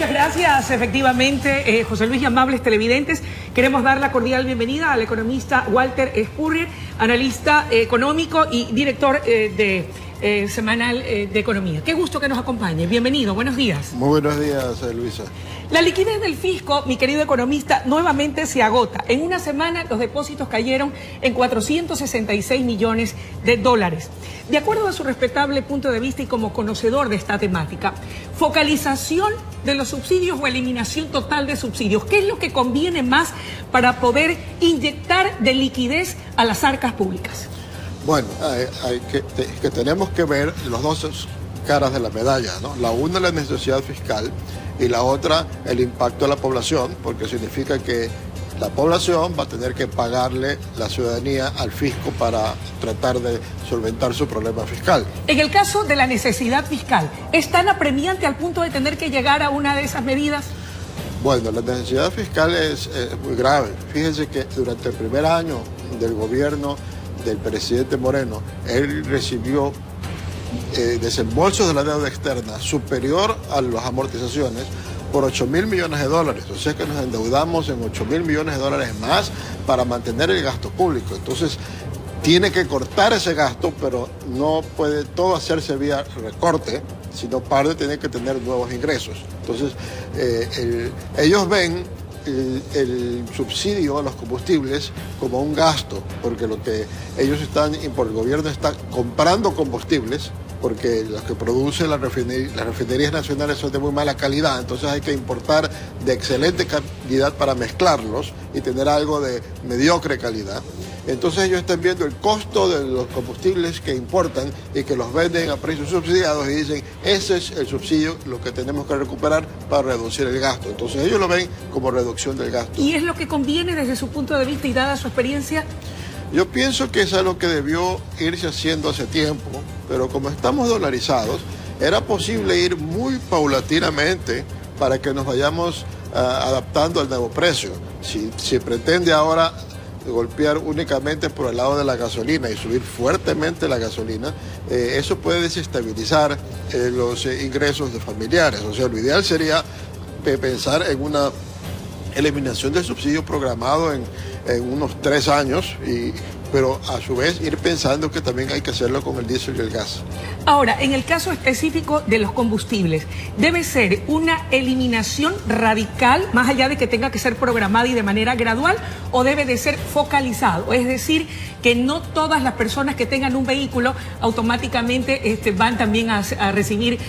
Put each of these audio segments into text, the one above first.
muchas gracias. Efectivamente, José Luis y amables televidentes, queremos dar la cordial bienvenida al economista Walter Spurrier, analista económico y director de Semanal de Economía. Qué gusto que nos acompañe. Bienvenido, buenos días. Muy buenos días, Luisa. La liquidez del fisco, mi querido economista, nuevamente se agota. En una semana los depósitos cayeron en 466 millones de dólares. De acuerdo a su respetable punto de vista y como conocedor de esta temática, focalización de los subsidios o eliminación total de subsidios, ¿qué es lo que conviene más para poder inyectar de liquidez a las arcas públicas? Bueno, que tenemos que ver las dos caras de la medalla, ¿no? La una, la necesidad fiscal, y la otra, el impacto a la población, porque significa que la población va a tener que pagarle la ciudadanía al fisco para tratar de solventar su problema fiscal. En el caso de la necesidad fiscal, ¿es tan apremiante al punto de tener que llegar a una de esas medidas? Bueno, la necesidad fiscal es muy grave. Fíjense que durante el primer año del gobierno del presidente Moreno, él recibió desembolsos de la deuda externa superior a las amortizaciones por 8.000 millones de dólares. O sea que nos endeudamos en 8.000 millones de dólares más para mantener el gasto público. Entonces, tiene que cortar ese gasto, pero no puede todo hacerse vía recorte, sino parte tiene que tener nuevos ingresos. Entonces, ellos ven el subsidio a los combustibles como un gasto, porque lo que ellos por el gobierno está comprando combustibles, porque los que producen las refinerías nacionales son de muy mala calidad, entonces hay que importar de excelente calidad para mezclarlos y tener algo de mediocre calidad. Entonces ellos están viendo el costo de los combustibles que importan y que los venden a precios subsidiados y dicen, ese es el subsidio, lo que tenemos que recuperar para reducir el gasto. Entonces ellos lo ven como reducción del gasto. ¿Y es lo que conviene desde su punto de vista y dada su experiencia? Yo pienso que eso es lo que debió irse haciendo hace tiempo, pero como estamos dolarizados, era posible ir muy paulatinamente para que nos vayamos adaptando al nuevo precio. Si pretende ahora golpear únicamente por el lado de la gasolina y subir fuertemente la gasolina, eso puede desestabilizar los ingresos de familiares. O sea, lo ideal sería pensar en una eliminación del subsidio programado en unos 3 años, pero a su vez ir pensando que también hay que hacerlo con el diésel y el gas. Ahora, en el caso específico de los combustibles, ¿debe ser una eliminación radical, más allá de que tenga que ser programada y de manera gradual, o debe de ser focalizado? Es decir, que no todas las personas que tengan un vehículo automáticamente van también a recibir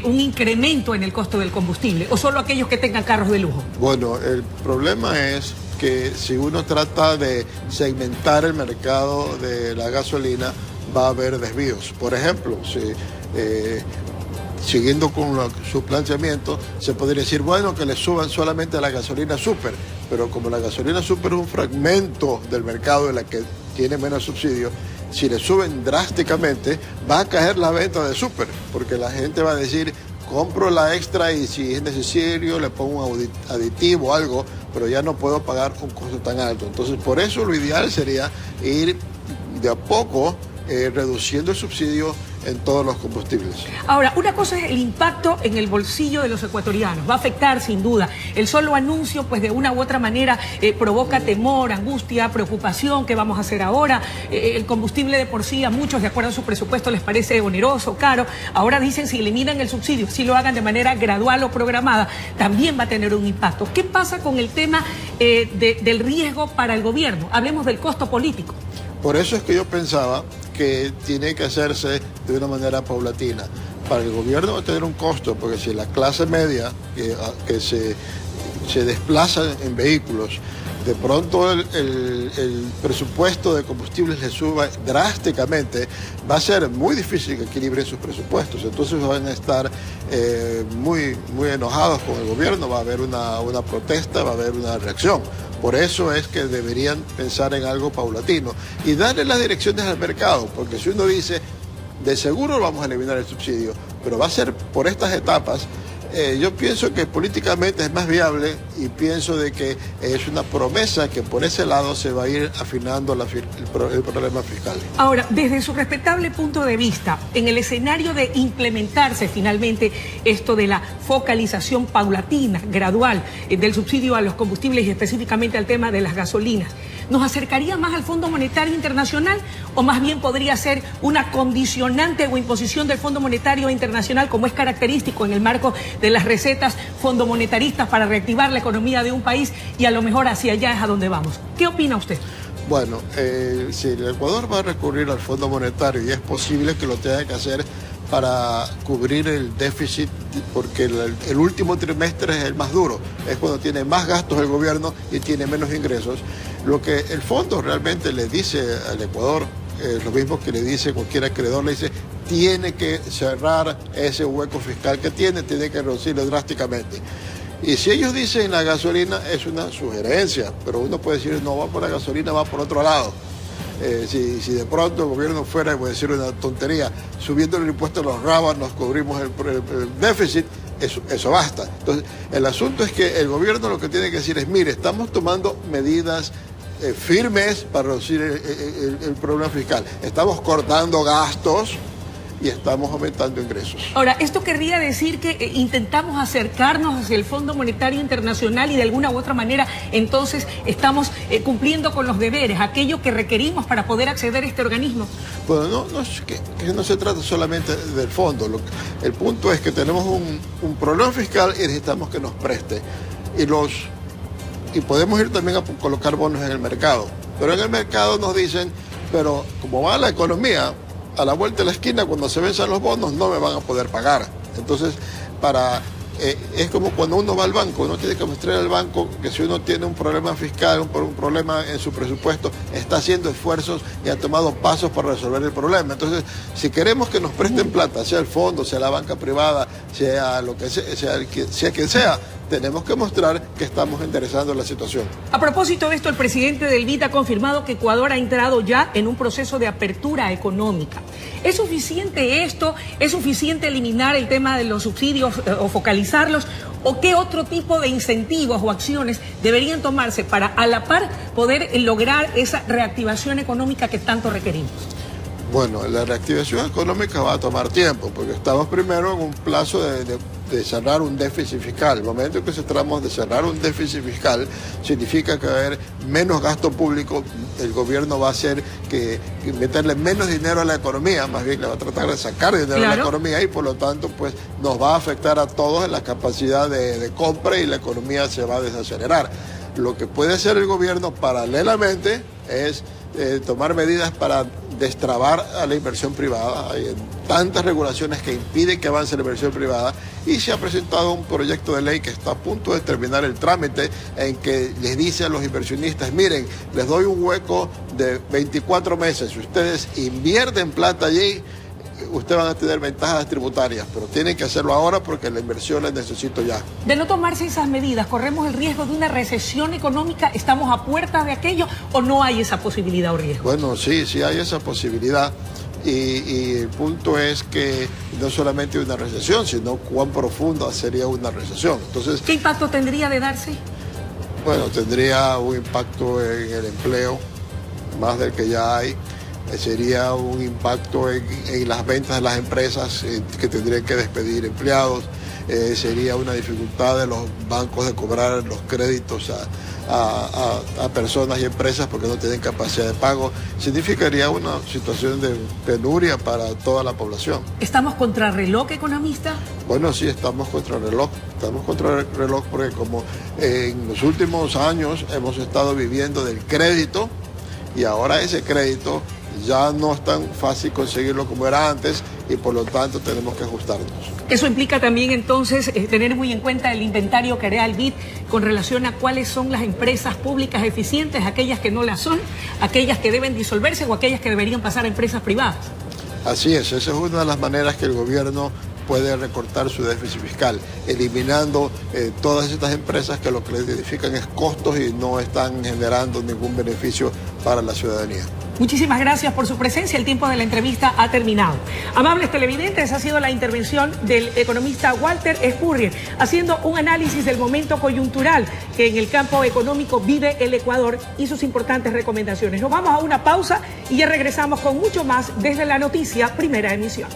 un incremento en el costo del combustible, o solo aquellos que tengan carros de lujo. Bueno, el problema es que si uno trata de segmentar el mercado de la gasolina, va a haber desvíos. Por ejemplo, siguiendo con su planteamiento, se podría decir, bueno, que le suban solamente a la gasolina súper, pero como la gasolina súper es un fragmento del mercado de la que tiene menos subsidio, si le suben drásticamente, va a caer la venta de súper, porque la gente va a decir, compro la extra y si es necesario le pongo un aditivo o algo, pero ya no puedo pagar un costo tan alto. Entonces, por eso lo ideal sería ir de a poco reduciendo el subsidio en todos los combustibles. Ahora, una cosa es el impacto en el bolsillo de los ecuatorianos. Va a afectar, sin duda. El solo anuncio, pues de una u otra manera, provoca temor, angustia, preocupación. ¿Qué vamos a hacer ahora? El combustible de por sí a muchos, de acuerdo a su presupuesto, les parece oneroso, caro. Ahora dicen, si eliminan el subsidio, si lo hagan de manera gradual o programada, también va a tener un impacto. ¿Qué pasa con el tema del riesgo para el gobierno? Hablemos del costo político. Por eso es que yo pensaba que tiene que hacerse de una manera paulatina. Para el gobierno va a tener un costo, porque si la clase media que se desplaza en vehículos, de pronto el presupuesto de combustibles le suba drásticamente, va a ser muy difícil que equilibren sus presupuestos. Entonces van a estar muy enojados con el gobierno, va a haber una protesta, va a haber una reacción. Por eso es que deberían pensar en algo paulatino y darle las direcciones al mercado, porque si uno dice, de seguro vamos a eliminar el subsidio, pero va a ser por estas etapas, Yo pienso que políticamente es más viable y pienso de que es una promesa que por ese lado se va a ir afinando el problema fiscal. Ahora, desde su respetable punto de vista, en el escenario de implementarse finalmente esto de la focalización paulatina, gradual, del subsidio a los combustibles y específicamente al tema de las gasolinas, ¿nos acercaría más al Fondo Monetario Internacional o más bien podría ser una condicionante o imposición del Fondo Monetario Internacional, como es característico en el marco de las recetas fondomonetaristas para reactivar la economía de un país y a lo mejor hacia allá es a donde vamos? ¿Qué opina usted? Bueno, si el Ecuador va a recurrir al Fondo Monetario y es posible que lo tenga que hacer para cubrir el déficit, porque el último trimestre es el más duro, es cuando tiene más gastos el gobierno y tiene menos ingresos. Lo que el fondo realmente le dice al Ecuador, lo mismo que le dice cualquier acreedor, le dice, tiene que cerrar ese hueco fiscal que tiene que reducirlo drásticamente. Y si ellos dicen la gasolina, es una sugerencia, pero uno puede decir, no va por la gasolina, va por otro lado. Si de pronto el gobierno fuera, voy a decir una tontería, subiendo el impuesto a los rábanos, cubrimos el déficit, eso basta. Entonces, el asunto es que el gobierno lo que tiene que decir es, mire, estamos tomando medidas firmes para reducir el problema fiscal. Estamos cortando gastos y estamos aumentando ingresos. Ahora, esto querría decir que intentamos acercarnos hacia el Fondo Monetario Internacional y de alguna u otra manera entonces estamos cumpliendo con los deberes, aquello que requerimos para poder acceder a este organismo. Bueno, no se trata solamente del fondo. El punto es que tenemos un problema fiscal y necesitamos que nos preste. Y podemos ir también a colocar bonos en el mercado. Pero en el mercado nos dicen, pero como va la economía, a la vuelta de la esquina, cuando se venzan los bonos, no me van a poder pagar. Entonces, es como cuando uno va al banco, uno tiene que mostrar al banco que si uno tiene un problema fiscal, un problema en su presupuesto, está haciendo esfuerzos y ha tomado pasos para resolver el problema. Entonces, si queremos que nos presten plata, sea el fondo, sea la banca privada, sea lo que sea quien sea, tenemos que mostrar que estamos enderezando la situación. A propósito de esto, el presidente del BID ha confirmado que Ecuador ha entrado ya en un proceso de apertura económica. ¿Es suficiente esto? ¿Es suficiente eliminar el tema de los subsidios o focalizarlos? ¿O qué otro tipo de incentivos o acciones deberían tomarse para a la par poder lograr esa reactivación económica que tanto requerimos? Bueno, la reactivación económica va a tomar tiempo, porque estamos primero en un plazo de cerrar un déficit fiscal. El momento en que tratamos de cerrar un déficit fiscal significa que va a haber menos gasto público, el gobierno va a hacer que meterle menos dinero a la economía, más bien le va a tratar de sacar dinero a la economía y por lo tanto pues nos va a afectar a todos en la capacidad de compra y la economía se va a desacelerar. Lo que puede hacer el gobierno paralelamente es tomar medidas para destrabar a la inversión privada. Hay tantas regulaciones que impiden que avance la inversión privada y se ha presentado un proyecto de ley que está a punto de terminar el trámite en que les dice a los inversionistas, miren, les doy un hueco de 24 meses, si ustedes invierten plata allí, ustedes van a tener ventajas tributarias, pero tienen que hacerlo ahora porque la inversión la necesito ya. De no tomarse esas medidas, ¿corremos el riesgo de una recesión económica? ¿Estamos a puertas de aquello o no hay esa posibilidad o riesgo? Bueno, sí hay esa posibilidad y el punto es que no solamente una recesión, sino cuán profunda sería una recesión. Entonces, ¿qué impacto tendría de darse? Bueno, tendría un impacto en el empleo, más del que ya hay. Sería un impacto en las ventas de las empresas que tendrían que despedir empleados. Sería una dificultad de los bancos de cobrar los créditos a personas y empresas porque no tienen capacidad de pago. Significaría una situación de penuria para toda la población. ¿Estamos contra reloj, economista? Bueno, sí, estamos contra el reloj. Estamos contra el reloj porque como en los últimos años hemos estado viviendo del crédito y ahora ese crédito ya no es tan fácil conseguirlo como era antes y por lo tanto tenemos que ajustarnos. Eso implica también entonces tener muy en cuenta el inventario que hará el BID con relación a cuáles son las empresas públicas eficientes, aquellas que no las son, aquellas que deben disolverse o aquellas que deberían pasar a empresas privadas. Así es, esa es una de las maneras que el gobierno puede recortar su déficit fiscal, eliminando todas estas empresas que lo que les identifican es costos y no están generando ningún beneficio para la ciudadanía. Muchísimas gracias por su presencia. El tiempo de la entrevista ha terminado. Amables televidentes, esa ha sido la intervención del economista Walter Spurrier, haciendo un análisis del momento coyuntural que en el campo económico vive el Ecuador y sus importantes recomendaciones. Nos vamos a una pausa y ya regresamos con mucho más desde La Noticia, primera emisión.